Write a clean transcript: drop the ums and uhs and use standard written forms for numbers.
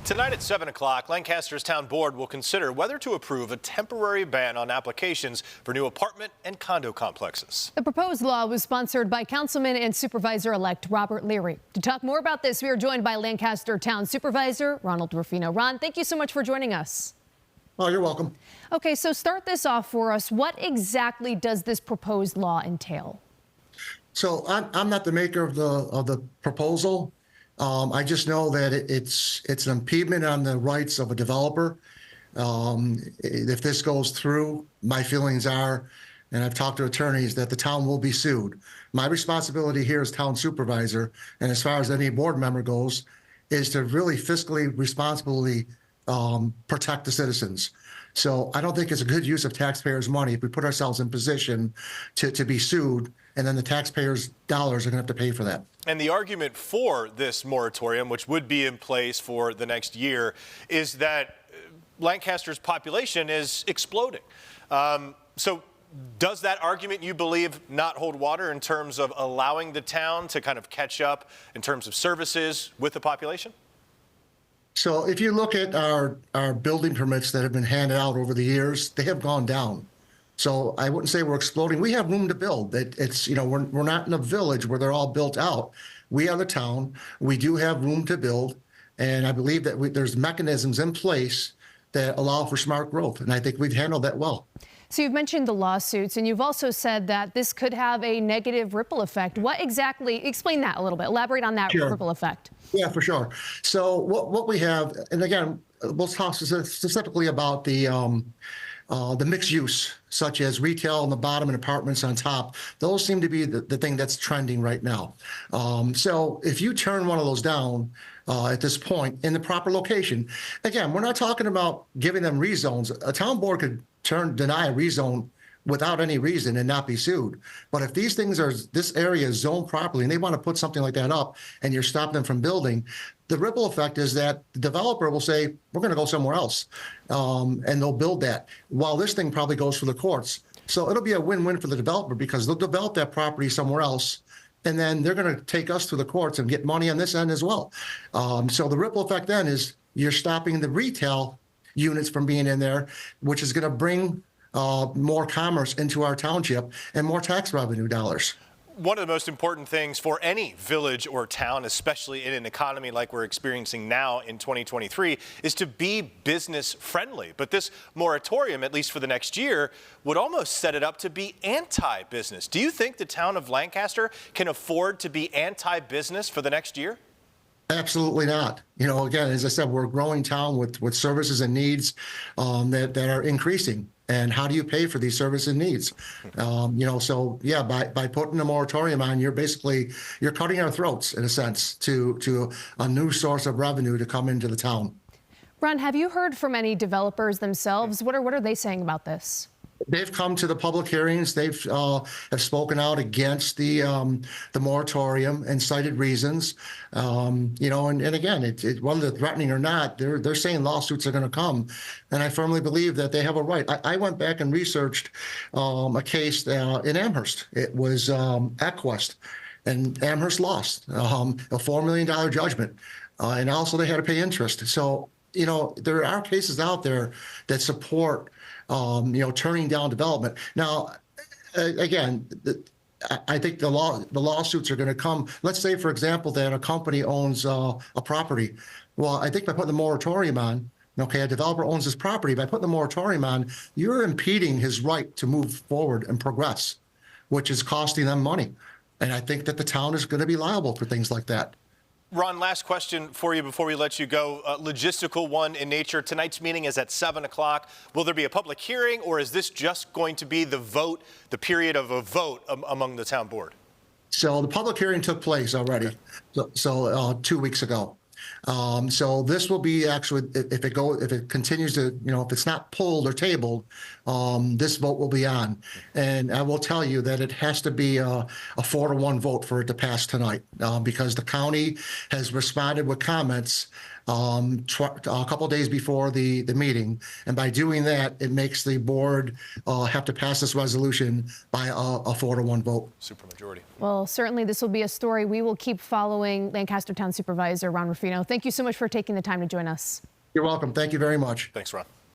Tonight at 7 o'clock, Lancaster's town board will consider whether to approve a temporary ban on applications for new apartment and condo complexes. The proposed law was sponsored by Councilman and Supervisor-elect Robert Leary. To talk more about this, we are joined by Lancaster Town Supervisor Ronald Rufino. Ron, thank you so much for joining us. Oh, you're welcome. Okay, so start this off for us. What exactly does this proposed law entail? So I'm not the maker of the proposal. I just know that it's an impediment on the rights of a developer. If this goes through, my feelings are, and I've talked to attorneys, that the town will be sued. My responsibility here as town supervisor, and as far as any board member goes, is to really fiscally responsibly protect the citizens. So I don't think it's a good use of taxpayers' money if we put ourselves in position to be sued, and then the taxpayers' dollars are going to have to pay for that. And the argument for this moratorium, which would be in place for the next year, is that Lancaster's population is exploding. So does that argument, you believe, not hold water in terms of allowing the town to kind of catch up in terms of services with the population? So if you look at our building permits that have been handed out over the years, they have gone down. So I wouldn't say we're exploding. We have room to build. It's, you know, we're not in a village where they're all built out. We are the town. We do have room to build. And I believe that there's mechanisms in place that allow for smart growth. And I think we've handled that well. So you've mentioned the lawsuits, and you've also said that this could have a negative ripple effect. What exactly, explain that a little bit, elaborate on that ripple effect. Yeah, for sure. So what we have, and again, we'll talk specifically about the mixed use, such as retail on the bottom and apartments on top. Those seem to be the thing that's trending right now. So if you turn one of those down at this point in the proper location, again, we're not talking about giving them rezones. A town board could deny a rezone without any reason and not be sued. But if these things are, this area is zoned properly and they want to put something like that up and you're stopping them from building, the ripple effect is that the developer will say, we're going to go somewhere else. And they'll build that while this thing probably goes through the courts. So it'll be a win-win for the developer because they'll develop that property somewhere else. And then they're going to take us to the courts and get money on this end as well. So the ripple effect then is you're stopping the retail units from being in there, which is going to bring more commerce into our township and more tax revenue dollars. One of the most important things for any village or town, especially in an economy like we're experiencing now in 2023, is to be business friendly. But this moratorium, at least for the next year, would almost set it up to be anti-business. Do you think the town of Lancaster can afford to be anti-business for the next year? Absolutely not. You know, again, as I said, we're a growing town with services and needs that are increasing. And how do you pay for these services and needs? You know, so yeah, by putting a moratorium on, you're cutting our throats in a sense to a new source of revenue to come into the town. Ron, have you heard from any developers themselves? What are they saying about this? They've come to the public hearings. They've have spoken out against the moratorium and cited reasons. You know, and again, whether they're threatening or not, they're saying lawsuits are going to come, and I firmly believe that they have a right. I went back and researched a case in Amherst. It was Equest, and Amherst lost a $4 million judgment, and also they had to pay interest. So you know, there are cases out there that support you know, turning down development. Now, again, I think the lawsuits are going to come. Let's say, for example, that a company owns a property. Well, I think by putting the moratorium on, okay, a developer owns this property. By putting the moratorium on, you're impeding his right to move forward and progress, which is costing them money. And I think that the town is going to be liable for things like that. Ron, last question for you before we let you go. Logistical one in nature. Tonight's meeting is at 7 o'clock. Will there be a public hearing, or is this just going to be the vote, the period of a vote among the town board? So the public hearing took place already, so 2 weeks ago. So this will be actually, if it continues to, you know, if it's not pulled or tabled, this vote will be on. And I will tell you that it has to be a 4-to-1 vote for it to pass tonight, because the county has responded with comments a couple days before the meeting. And by doing that, it makes the board have to pass this resolution by a 4-to-1 vote. Supermajority. Well, certainly this will be a story we will keep following. Lancaster Town Supervisor Ron Ruffino, thank you so much for taking the time to join us. You're welcome. Thank you very much. Thanks, Ron.